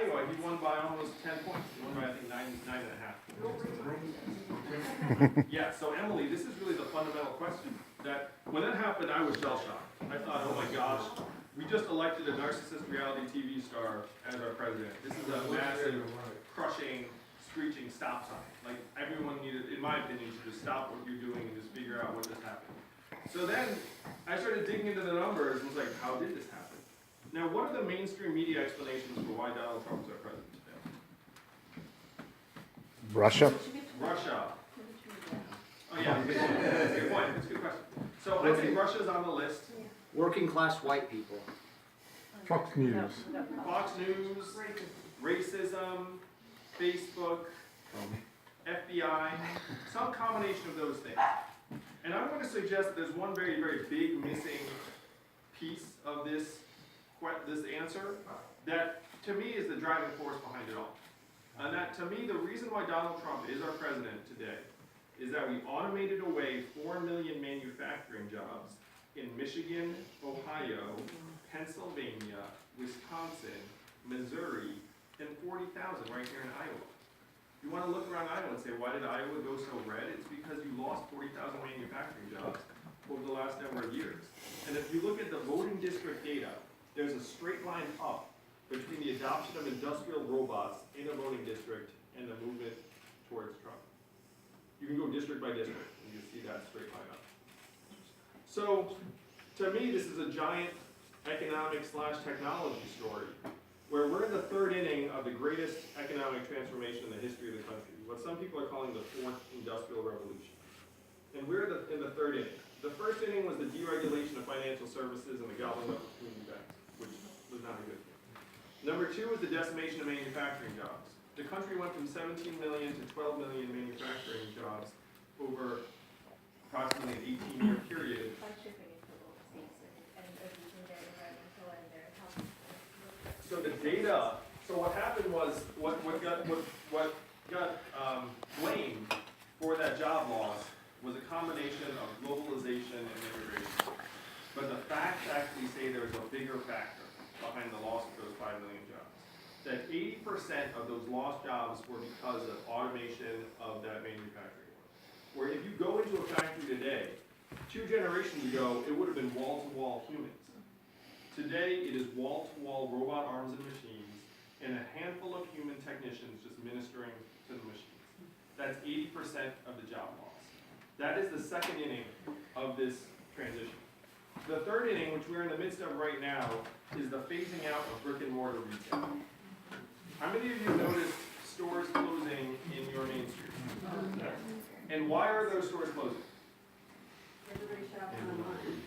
Iowa, he won by almost 10 points. He won by, I think, nine and a half. Yeah, so Emily, this is really the fundamental question. That when that happened, I was shell shocked. I thought, oh my gosh, we just elected a narcissist reality TV star as our president. This is a massive, crushing, screeching stop sign. Like everyone needed, in my opinion, should just stop what you're doing and just figure out what just happened. So then I started digging into the numbers and was like, how did this happen? Now, what are the mainstream media explanations for why Donald Trump is our president today? Russia? Russia. Oh yeah, that's a good point. That's a good question. So I think Russia's on the list. Working class white people. Fox News. Fox News, racism, Facebook, FBI, some combination of those things. And I'm going to suggest that there's one very, very big missing piece of this answer that, to me, is the driving force behind it all. And that, to me, the reason why Donald Trump is our president today is that we automated away 4 million manufacturing jobs in Michigan, Ohio, Pennsylvania, Wisconsin, Missouri, and 40,000 right here in Iowa. You want to look around Iowa and say, why did Iowa go so red? It's because you lost 40,000 manufacturing jobs over the last number of years. And if you look at the voting district data, there's a straight line up between the adoption of industrial robots in a voting district and the movement towards Trump. You can go district by district, and you can see that straight line up. So, to me, this is a giant economic/technology story, where we're in the third inning of the greatest economic transformation in the history of the country, what some people are calling the fourth industrial revolution. And we're in the third inning. The first inning was the deregulation of financial services and the gobbling up of community banks, which was not a good thing. Number two was the decimation of manufacturing jobs. The country went from 17 million to 12 million manufacturing jobs over approximately an 18-year period. So the data, so what happened was, what got blamed for that job loss was a combination of globalization and immigration. But the facts actually say there was a bigger factor behind the loss of those 5 million jobs. That 80% of those lost jobs were because of automation of that manufacturing work. Where if you go into a factory today, 2 generations ago, it would have been wall-to-wall humans. Today, it is wall-to-wall robot arms and machines, and a handful of human technicians just ministering to the machines. That's 80% of the job loss. That is the second inning of this transition. The third inning, which we're in the midst of right now, is the phasing out of brick and mortar retail. How many of you noticed stores closing in your main street? And why are those stores closing?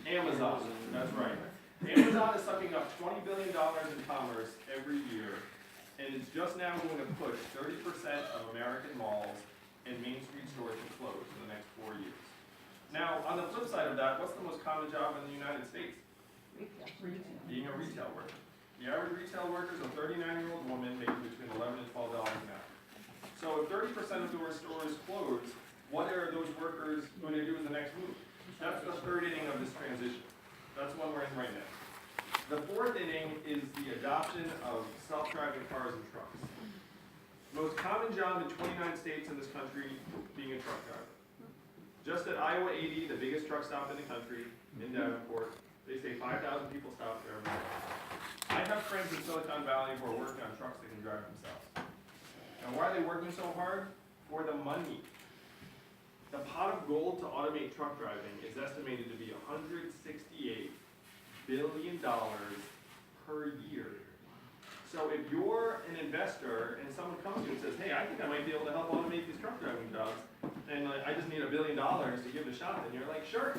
Amazon, that's right. Amazon is sucking up $20 billion in commerce every year, and it's just now going to push 30% of American malls and Main Street stores to close in the next 4 years. Now, on the flip side of that, what's the most common job in the United States? Being a retail worker. The average retail worker is a 39-year-old woman making between $11 and $12 an hour. So if 30% of those stores close, what are those workers going to do in the next move? That's the third inning of this transition. That's the one we're in right now. The fourth inning is the adoption of self-driving cars and trucks. Most common job in 29 states in this country being a truck driver. Just at Iowa 80, the biggest truck stop in the country, in Davenport, they say 5,000 people stop there every day. I have friends in Silicon Valley who are working on trucks that can drive themselves. And why are they working so hard? For the money. The pot of gold to automate truck driving is estimated to be $168 billion per year. So if you're an investor and someone comes to you and says, hey, I think I might be able to help automate these truck driving jobs, and I just need $1 billion to give it a shot, then you're like, sure.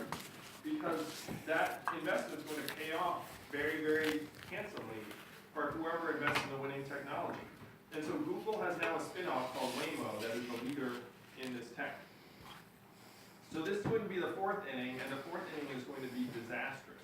Because that investment's going to pay off very, very handsomely for whoever invests in the winning technology. And so Google has now a spin-off called Waymo that is the leader in this tech. So this would be the fourth inning, and the fourth inning is going to be disastrous.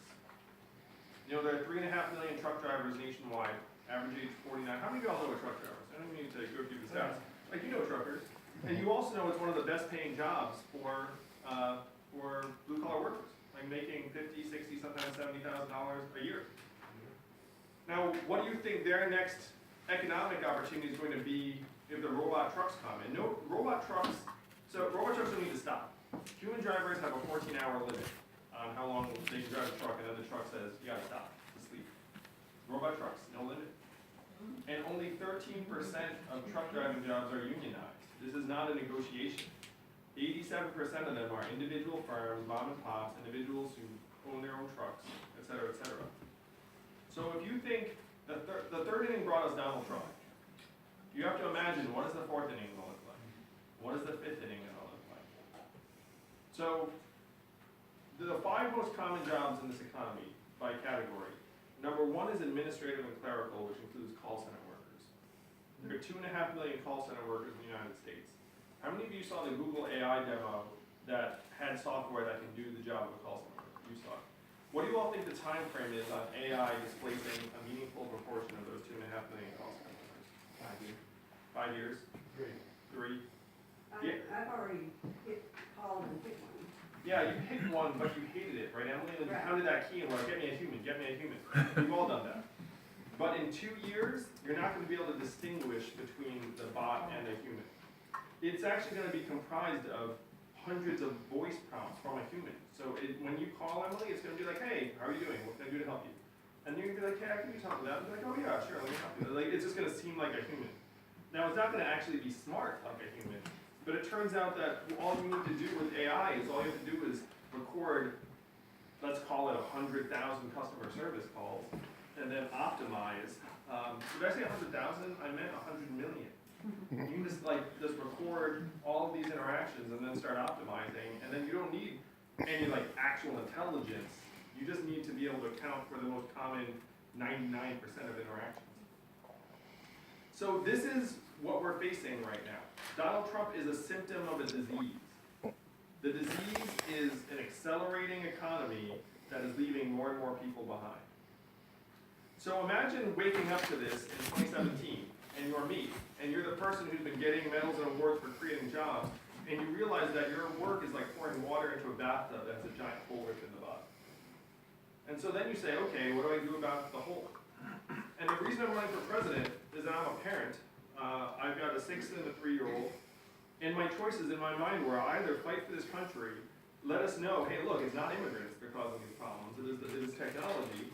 You know, there are 3.5 million truck drivers nationwide, average age 49. How many of y'all know what truck drivers? I don't need to go through the stats. Like, you know truckers. And you also know it's one of the best paying jobs for blue-collar workers, like making $50,000, $60,000, sometimes $70,000 a year. Now, what do you think their next economic opportunity is going to be if the robot trucks come. And no robot trucks, so robot trucks don't need to stop. Human drivers have a 14-hour limit on how long they can drive a truck, and then the truck says, you gotta stop to sleep. Robot trucks, no limit. And only 13% of truck driving jobs are unionized. This is not a negotiation. 87% of them are individual firms, mom and pops, individuals who own their own trucks, et cetera, et cetera. So if you think the third inning brought us Donald Trump, you have to imagine what is the fourth inning going to look like? What is the fifth inning going to look like? So the 5 most common jobs in this economy by category. Number 1 is administrative and clerical, which includes call center workers. There are 2.5 million call center workers in the United States. How many of you saw the Google AI demo that had software that can do the job of a call center worker? You saw it. What do you all think the time frame is on AI displacing a meaningful proportion of those 2.5 million call center workers? 5 years. 5 years? 3. Yeah. I've already called and picked one. Yeah, you picked one, but you hated it, right, Emily? And you Right. pounded that key and were like, get me a human, get me a human. We've all done that. But in 2 years, you're not going to be able to distinguish between the bot and the human. It's actually going to be comprised of hundreds of voice prompts from a human. So when you call Emily, it's going to be like, hey, how are you doing? What can I do to help you? And you're going to be like, hey, I can do something with that. And be like, oh yeah, sure, let me help you. Like, it's just going to seem like a human. Now, it's not going to actually be smart like a human, but it turns out that all you need to do with AI is all you have to do is record, let's call it 100,000 customer service calls, and then optimize. Did I say 100,000? I meant 100 million. You can just record all of these interactions and then start optimizing, and then you don't need any actual intelligence. You just need to be able to account for the most common 99% of interactions. So this is what we're facing right now. Donald Trump is a symptom of a disease. The disease is an accelerating economy that is leaving more and more people behind. So imagine waking up to this in 2017, and you're me, and you're the person who's been getting medals and awards for creating jobs, and you realize that your work is like pouring water into a bathtub that has a giant hole ripped in the bottom. And so then you say, okay, what do I do about the hole? And the reason I'm running for president is that I'm a parent. I've got a 6 and a 3-year-old, and my choices in my mind were either fight for this country, let us know, hey, look, it's not immigrants that are causing these problems, it is technology,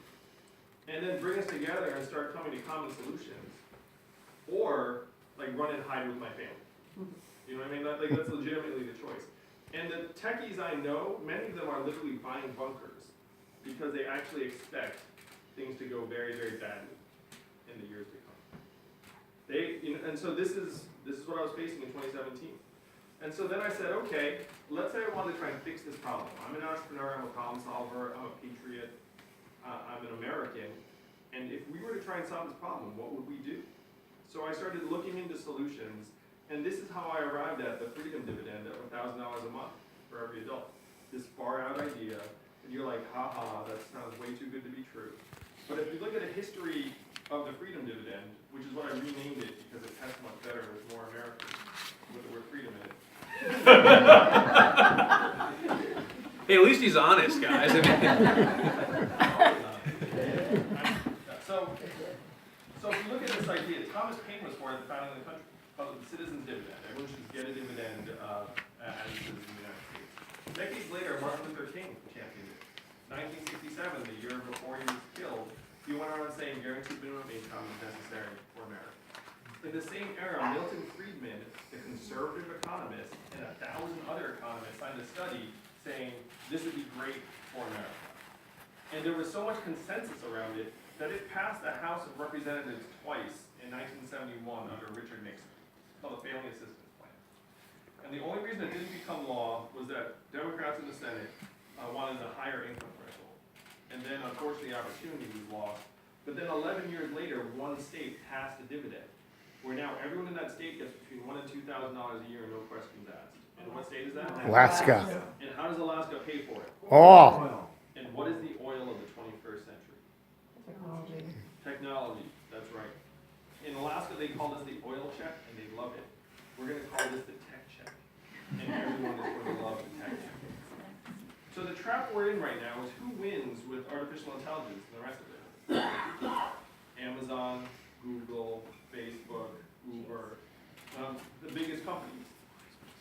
and then bring us together and start coming to common solutions, or run and hide with my family. You know what I mean? That's legitimately the choice. And the techies I know, many of them are literally buying bunkers because they actually expect things to go very, very badly in the years to come. And so this is what I was facing in 2017. And so then I said, okay, let's say I wanted to try and fix this problem. I'm an entrepreneur, I'm a problem solver, I'm a patriot, I'm an American. And if we were to try and solve this problem, what would we do? So I started looking into solutions, and this is how I arrived at the freedom dividend of $1,000 a month for every adult. This far out idea, and you're like, haha, that sounds way too good to be true. But if you look at a history of the freedom dividend, which is what I renamed it because it tests much better with more American, with the word freedom in it. Hey, at least he's honest, guys. So if you look at this idea, Thomas Paine was for it at the founding of the country, called it the citizen's dividend. Everyone should get a dividend as a citizen in the United States. Decades later, Martin Luther King championed it. 1967, the year before he was killed, he went around saying guaranteed minimum income is necessary for America. In the same era, Milton Friedman, the conservative economist, and 1,000 other economists signed a study saying this would be great for America. And there was so much consensus around it that it passed the House of Representatives twice in 1971 under Richard Nixon, called the Family Assistance Plan. And the only reason it didn't become law was that Democrats in the Senate wanted a higher income threshold. And then, unfortunately, opportunity was lost. But then 11 years later, one state passed a dividend, where now everyone in that state gets between $1,000 and $2,000 a year, no questions asked. And what state is that? Alaska. And how does Alaska pay for it? Oh, And what is the oil of the 21st century? Technology. Technology, that's right. In Alaska, they call this the oil check, and they love it. We're going to call this the tech check. And everyone is going to love the tech check. So the trap we're in right now is who wins with artificial intelligence and the rest of it? Amazon, Google, Facebook, Uber, the biggest companies.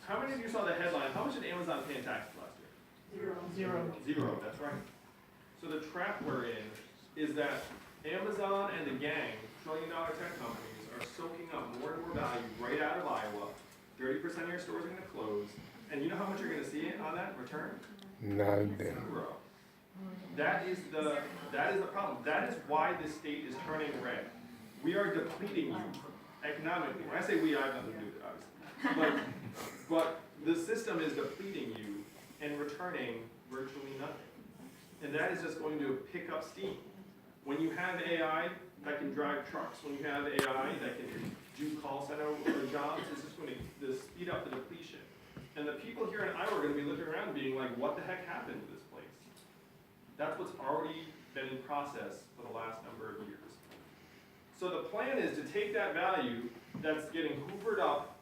How many of you saw the headline, how much did Amazon pay in taxes last year? Zero. Zero, that's right. So the trap we're in is that Amazon and the gang, trillion-dollar tech companies, are soaking up more and more value right out of Iowa. 30% of your stores are gonna close, and you know how much you're gonna see on that in return? None. Zero. That is the problem. That is why this state is turning red. We are depleting you economically. When I say we, I have nothing to do with it, obviously. But the system is depleting you and returning virtually nothing. And that is just going to pick up steam. When you have AI that can drive trucks, when you have AI that can do call center jobs, it's just going to speed up the depletion. And the people here in Iowa are going to be looking around and being like, what the heck happened to this place? That's what's already been in process for the last number of years. So the plan is to take that value that's getting hoovered up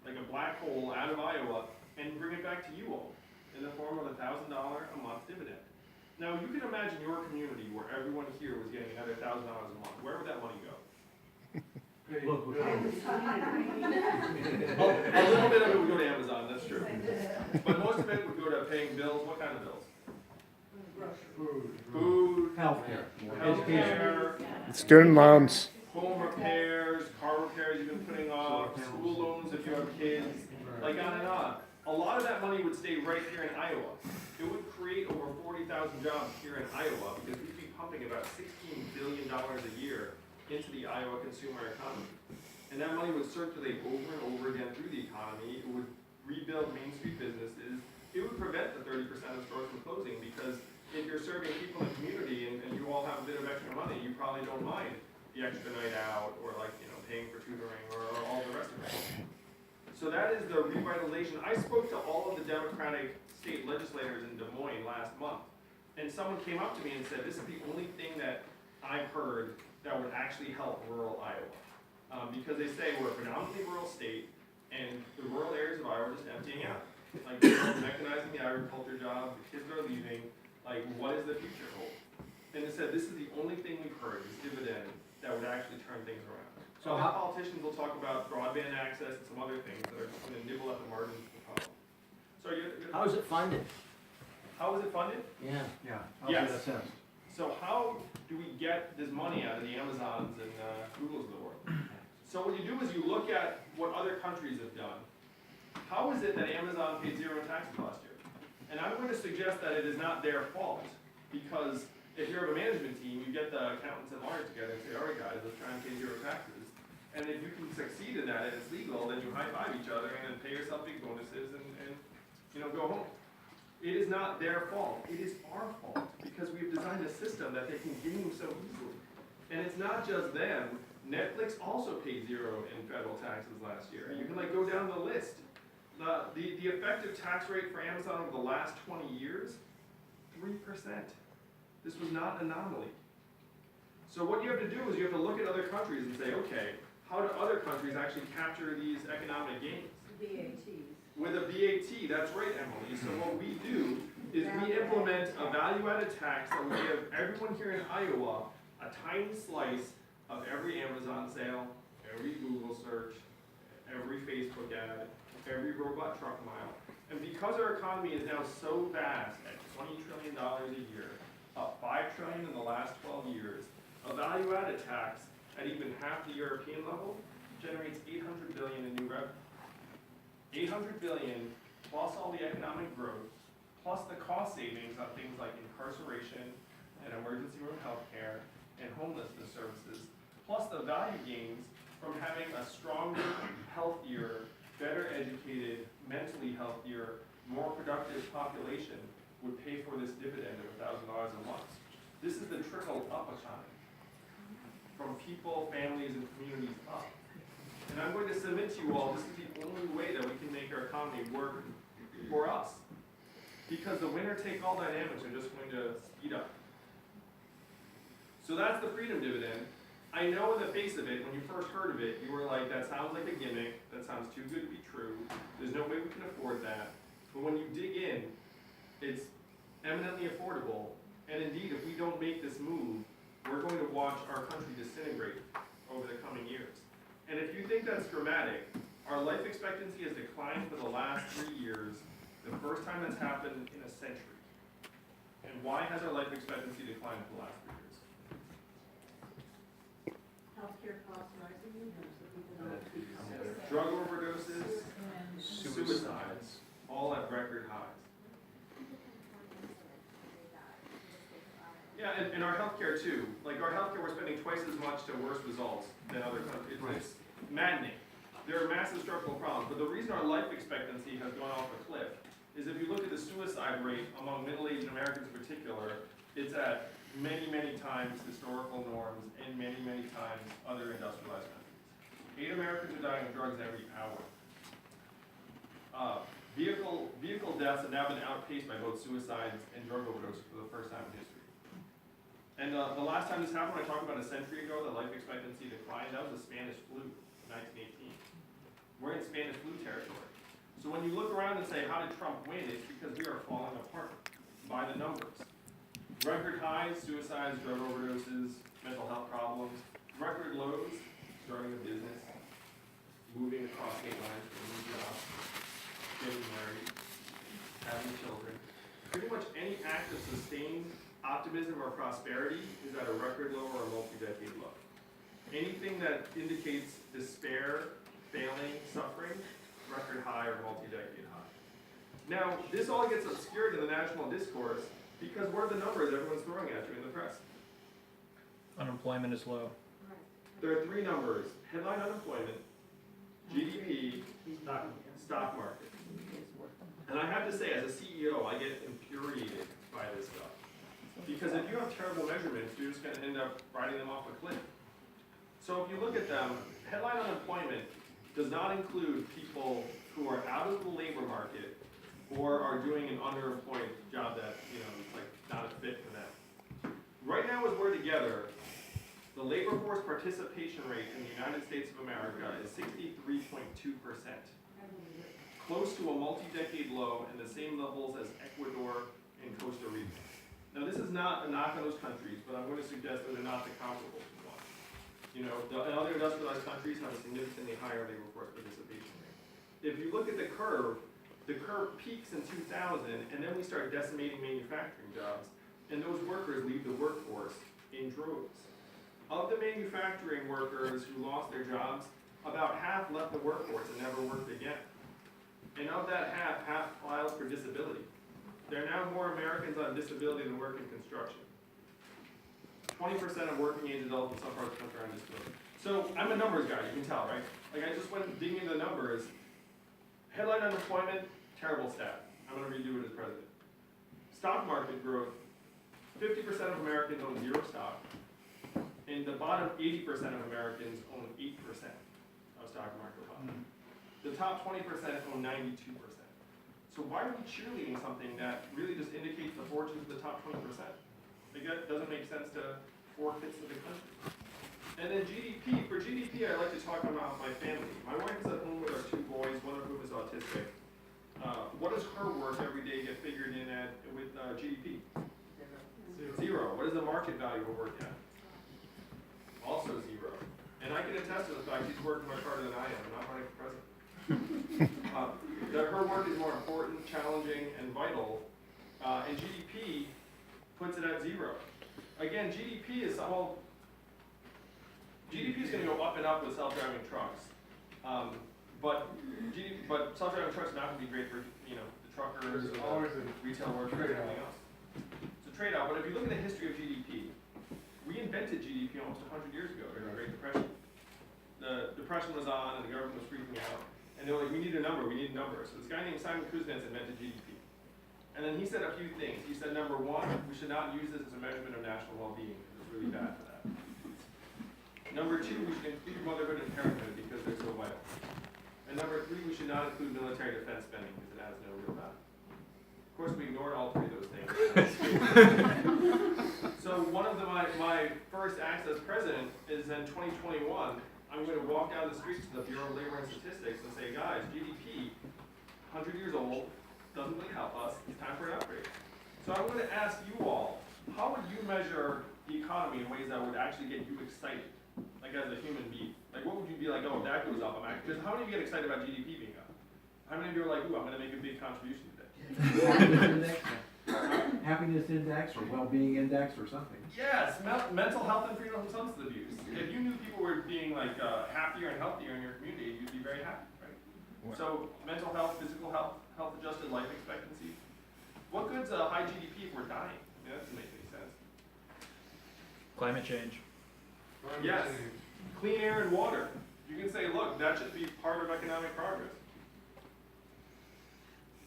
like a black hole out of Iowa and bring it back to you all in the form of a $1,000 a month dividend. Now you can imagine your community where everyone here was getting another $1,000 a month. Where would that money go? A little bit of it would go to Amazon, that's true. But most of it would go to paying bills. What kind of bills? Food, Healthcare. healthcare, Student loans. home repairs, car repairs you've been putting off, school loans if you have kids, like on and on. A lot of that money would stay right here in Iowa. It would create over 40,000 jobs here in Iowa because we'd be pumping about $16 billion a year into the Iowa consumer economy. And that money would circulate over and over again through the economy. It would rebuild Main Street businesses. It would prevent the 30% of stores from closing because if you're serving people in the community and you all have a bit of extra money, you probably don't mind the extra night out or paying for tutoring or all the rest of it. So that is the revitalization. I spoke to all of the Democratic state legislators in Des Moines last month, and someone came up to me and said, this is the only thing that I've heard that would actually help rural Iowa. Because they say we're a predominantly rural state, and the rural areas of Iowa are just emptying out. Like, they're mechanizing the agriculture jobs, the kids are leaving, like, what does the future hold? And they said, this is the only thing we've heard, this dividend, that would actually turn things around. So how- politicians will talk about broadband access and some other things that are just gonna nibble at the margins of the problem. So How is it funded? how is it funded? Yeah. Yes. So how do we get this money out of the Amazons and Googles of the world? So what you do is you look at what other countries have done. How is it that Amazon paid zero in taxes last year? And I'm going to suggest that it is not their fault, because if you have a management team, you get the accountants and lawyers together and say, all right guys, let's try and pay zero taxes. And if you can succeed in that and it's legal, then you high five each other and then pay yourself big bonuses and go home. It is not their fault. It is our fault because we've designed a system that they can game so easily. And it's not just them. Netflix also paid zero in federal taxes last year. You can go down the list. The effective tax rate for Amazon over the last 20 years, 3%. This was not an anomaly. So what you have to do is you have to look at other countries and say, okay, how do other countries actually capture these economic gains? VATs. With a VAT, that's right, Emily. So what we do is we implement a value-added tax that will give everyone here in Iowa a tiny slice of every Amazon sale, every Google search, every Facebook ad, every robot truck mile. And because our economy is now so vast at $20 trillion a year, up $5 trillion in the last 12 years, a value-added tax at even half the European level generates $800 billion in new revenue. $800 billion plus all the economic growth, plus the cost savings on things like incarceration and emergency room healthcare and homelessness services, plus the value gains from having a stronger, healthier, better educated, mentally healthier, more productive population would pay for this dividend of $1,000 a month. This is the trickle-up economy, from people, families, and communities up. And I'm going to submit to you all, this is the only way that we can make our economy work for us. Because the winner-take-all dynamics are just going to speed up. So that's the freedom dividend. I know in the face of it, when you first heard of it, you were like, that sounds like a gimmick, that sounds too good to be true, there's no way we can afford that. But when you dig in, it's eminently affordable, and indeed, if we don't make this move, we're going to watch our country disintegrate over the coming years. And if you think that's dramatic, our life expectancy has declined for the last 3 years, the first time that's happened in a century. And why has our life expectancy declined for the last 3 years? Healthcare costs rising, so people don't keep. Drug overdoses, suicides, all at record highs. Yeah, and our healthcare too. Like our healthcare, we're spending twice as much to worse results than other countries. It's maddening. There are massive structural problems, but the reason our life expectancy has gone off a cliff is if you look at the suicide rate among middle-aged Americans in particular, it's at many, many times historical norms and many, many times other industrialized countries. 8 Americans are dying of drugs every hour. Vehicle deaths have now been outpaced by both suicides and drug overdoses for the first time in history. And the last time this happened, I talked about a century ago, the life expectancy declined. That was the Spanish flu, 1918. We're in Spanish flu territory. So when you look around and say, how did Trump win? It's because we are falling apart by the numbers. Record highs, suicides, drug overdoses, mental health problems. Record lows, starting a business, moving across state lines for a new job, getting married, having children. Pretty much any act of sustained optimism or prosperity is at a record low or a multi-decade low. Anything that indicates despair, failing, suffering, record high or multi-decade high. Now, this all gets obscured in the national discourse because what are the numbers everyone's throwing at you in the press? Unemployment is low. There are 3 numbers: headline unemployment, GDP, stock market. And I have to say, as a CEO, I get infuriated by this stuff. Because if you have terrible measurements, you're just going to end up riding them off a cliff. So if you look at them, headline unemployment does not include people who are out of the labor market or are doing an underemployed job that, is like not a fit for them. Right now, as we're together, the labor force participation rate in the United States of America is 63.2%. Close to a multi-decade low and the same levels as Ecuador and Costa Rica. Now, this is not a knock on those countries, but I'm going to suggest that they're not the comparable ones. Other industrialized countries have a significantly higher labor force participation rate. If you look at the curve peaks in 2000, and then we start decimating manufacturing jobs, and those workers leave the workforce in droves. Of the manufacturing workers who lost their jobs, about half left the workforce and never worked again. And of that half filed for disability. There are now more Americans on disability than work in construction. 20% of working age adults in some parts of the country are on disability. So I'm a numbers guy, you can tell, right? Like I just went digging into the numbers. Headline unemployment, terrible stat. I'm going to redo it as president. Stock market growth, 50% of Americans own 0 stock. And the bottom 80% of Americans own 8% of stock market value. The top 20% own 92%. So why are we cheerleading something that really just indicates the fortunes of the top 20%? It doesn't make sense to 4/5 of the country. And then GDP, for GDP, I like to talk about my family. My wife is at home with our 2 boys, one of whom is autistic. What does her work every day get figured in at with GDP? 0. What is the market value of work at? Also 0. And I can attest to the fact she's working much harder than I am. I'm not running for president. That her work is more important, challenging, and vital, and GDP puts it at 0. Again, GDP is going to go up and up with self-driving trucks, but self-driving trucks are not going to be great for the truckers, or the retail workers, and everything else. It's a trade-off. But if you look at the history of GDP, we invented GDP almost 100 years ago during the Great Depression. The Depression was on, and the government was freaking out. And they were like, we need a number. So this guy named Simon Kuznets invented GDP. And then he said a few things. He said, number 1, we should not use this as a measurement of national well-being. It's really bad for that. Number 2, we should include motherhood and parenthood because they're so vital. And number 3, we should not include military defense spending because it has no real value. Of course, we ignored all 3 of those things. So one of my first acts as president is in 2021, I'm going to walk down the streets to the Bureau of Labor and Statistics and say, guys, GDP, 100 years old, doesn't really help us. It's time for an upgrade. So I'm going to ask you all, how would you measure the economy in ways that would actually get you excited, like as a human being? Like, what would you be like, oh, if that goes up, I'm actually, because how many of you get excited about GDP being up? How many of you are like, ooh, I'm gonna make a big contribution today? Happiness index or well-being index or something. Yes, mental health and freedom from substance abuse. If you knew people were being like happier and healthier in your community, you'd be very happy, right? So mental health, physical health, health-adjusted life expectancy. What good's a high GDP if we're dying? That doesn't make any sense. Climate change. Yes, clean air and water. You can say, look, that should be part of economic progress.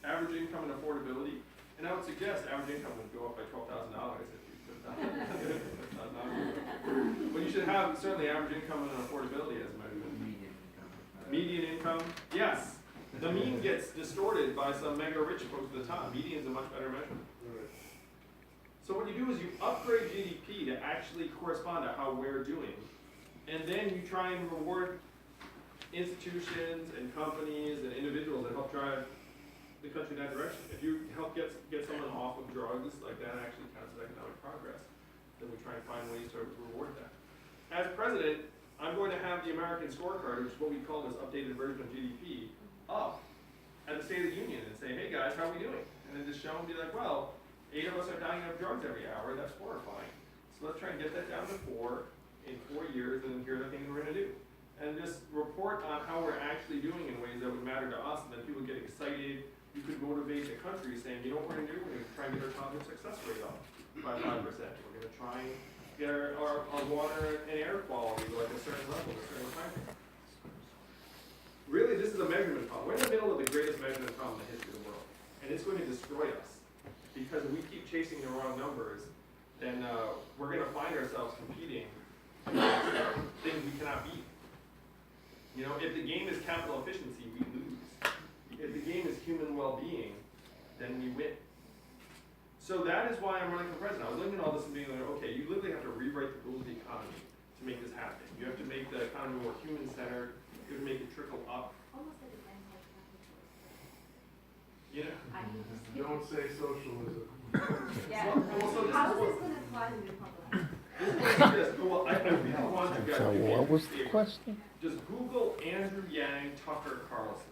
Average income and affordability. And I would suggest average income would go up by $12,000 if you put that. But you should have certainly average income and affordability as a measurement. Median income, yes. The mean gets distorted by some mega rich folks at the top. Median is a much better measurement. So what you do is you upgrade GDP to actually correspond to how we're doing. And then you try and reward institutions and companies and individuals that help drive the country in that direction. If you help get someone off of drugs, like that actually counts as economic progress, then we try and find ways to reward that. As president, I'm going to have the American scorecard, which is what we call this updated version of GDP, up at the State of the Union and say, hey guys, how are we doing? And then just show them, be like, well, 8 of us are dying of drugs every hour, that's horrifying. So let's try and get that down to 4 in 4 years, and then here are the things we're gonna do. And just report on how we're actually doing in ways that would matter to us, and then people get excited. You could motivate the country saying, you know what we're gonna do? We're gonna try and get our cognitive success rate up by 5%. We're gonna try and get our water and air quality to like a certain level, a certain time frame. Really, this is a measurement problem. We're in the middle of the greatest measurement problem in the history of the world. And it's going to destroy us. Because if we keep chasing the wrong numbers, then we're gonna find ourselves competing against things we cannot beat. You know, if the game is capital efficiency, we lose. If the game is human well-being, then we win. So that is why I'm running for president. I was looking at all this and being like, okay, you literally have to rewrite the rules of the economy to make this happen. You have to make the economy more human-centered. You have to make it trickle up. Almost like an anti-capitalist. You know? I mean, Don't say socialism. yeah. Well, so this How is is what- this gonna apply to the Republic? Well, I really want you guys So to do me what a was the favor. question? Just Google Andrew Yang, Tucker Carlson.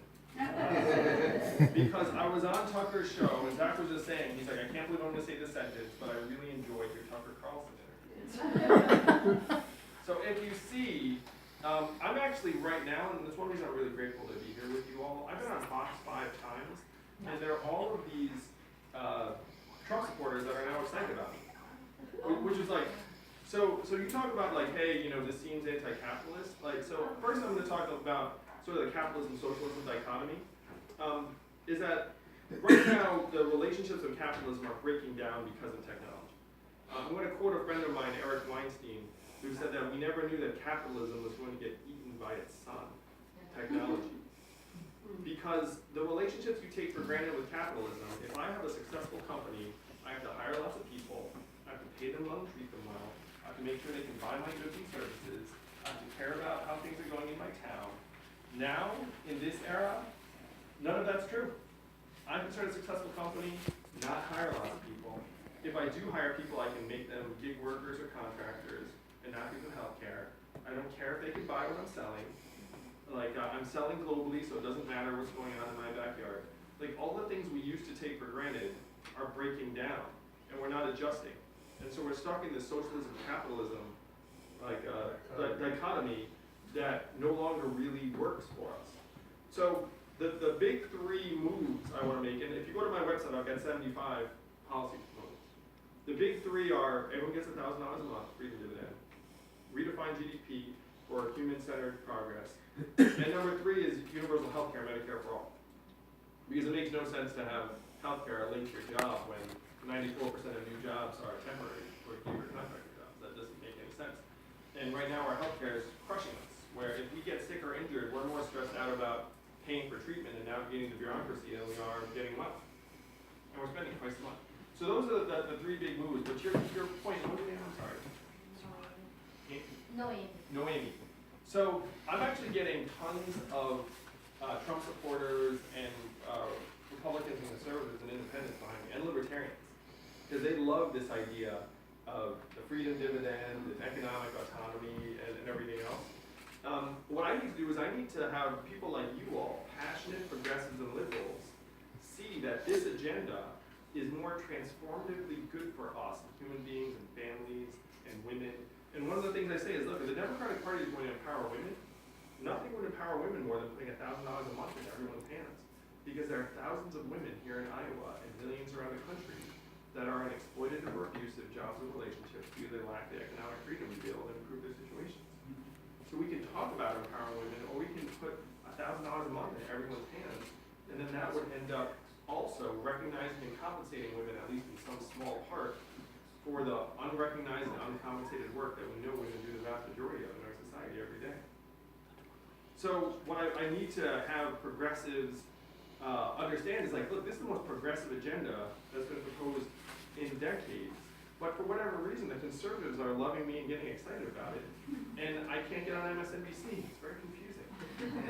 Because I was on Tucker's show, and Zach was just saying, he's like, I can't believe I'm gonna say this sentence, but I really enjoyed your Tucker Carlson interview. So if you see, I'm actually right now, and that's one reason I'm really grateful to be here with you all. I've been on Fox 5 times, and there are all of these Trump supporters that are now excited about me. Which is like, so you talk about like, hey, you know, this seems anti-capitalist. Like, so first I'm gonna talk about sort of the capitalism-socialism dichotomy. Is that right now the relationships of capitalism are breaking down because of technology. I'm gonna quote a friend of mine, Eric Weinstein, who said that we never knew that capitalism was going to get eaten by its son, technology. Because the relationships you take for granted with capitalism, if I have a successful company, I have to hire lots of people, I have to pay them well and treat them well, I have to make sure they can buy my goods and services, I have to care about how things are going in my town. Now, in this era, none of that's true. I can start a successful company, not hire lots of people. If I do hire people, I can make them gig workers or contractors and not give them healthcare. I don't care if they can buy what I'm selling. Like, I'm selling globally, so it doesn't matter what's going on in my backyard. Like, all the things we used to take for granted are breaking down, and we're not adjusting. And so we're stuck in this socialism, capitalism, like, dichotomy that no longer really works for us. So the big 3 moves I want to make, and if you go to my website, I've got 75 policy proposals. The big 3 are everyone gets $1,000 a month, freedom dividend, redefine GDP for human-centered progress, and number 3 is universal health care, Medicare for all. Because it makes no sense to have health care linked to your job when 94% of new jobs are temporary or gig or contractor jobs. That doesn't make any sense. And right now our health care is crushing us, where if we get sick or injured, we're more stressed out about paying for treatment and navigating the bureaucracy than we are getting well. And we're spending twice as much. So those are the 3 big moves. But your point, what was your name? I'm sorry. Noemi. So I'm actually getting tons of Trump supporters and Republicans and conservatives and independents behind me, and libertarians, because they love this idea of the freedom dividend and economic autonomy and everything else. What I need to do is I need to have people like you all, passionate progressives and liberals, see that this agenda is more transformatively good for us, human beings and families and women. And one of the things I say is, look, if the Democratic Party is going to empower women, nothing would empower women more than putting $1,000 a month in everyone's hands. Because there are thousands of women here in Iowa and millions around the country that are in exploitative or abusive jobs and relationships due to their lack of the economic freedom to be able to improve their situations. So we can talk about empowering women, or we can put $1,000 a month in everyone's hands, and then that would end up also recognizing and compensating women, at least in some small part, for the unrecognized and uncompensated work that we know women do the vast majority of in our society every day. So what I need to have progressives understand is like, look, this is the most progressive agenda that's been proposed in decades. But for whatever reason, the conservatives are loving me and getting excited about it, and I can't get on MSNBC. It's very confusing.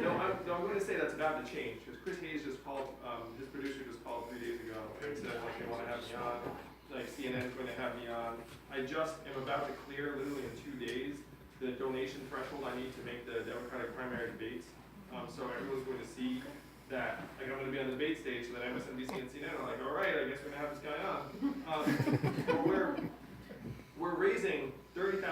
I'm going to say that's about to change, because Chris Hayes just called, his producer just called 3 days ago and said like they want to have me on, like CNN's going to have me on. I just am about to clear, literally in 2 days, the donation threshold I need to make the Democratic primary debates. So everyone's going to see that, like, I'm going to be on the debate stage, so that MSNBC and CNN are like, all right, I guess we're going to have this guy on. But we're raising $30,000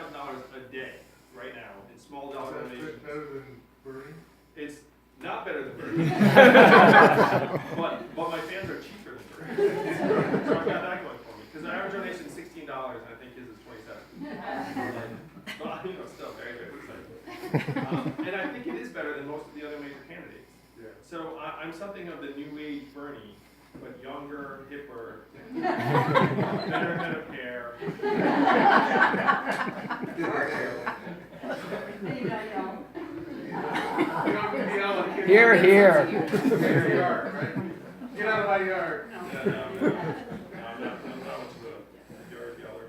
a day right now in small dollar Is that donations. better than Bernie? It's not better than Bernie, but my fans are cheaper than Bernie. So I've got that going for me. Because the average donation is $16, and I think his is $27. But you know, still very, very exciting. And I think it is better than most of the other major candidates. Yeah. So I'm something of the new age Bernie, but younger, hipper, better head of hair. Here, here. Yard, right? Get out of my yard. Yeah, no, I'm not much of a yard yeller.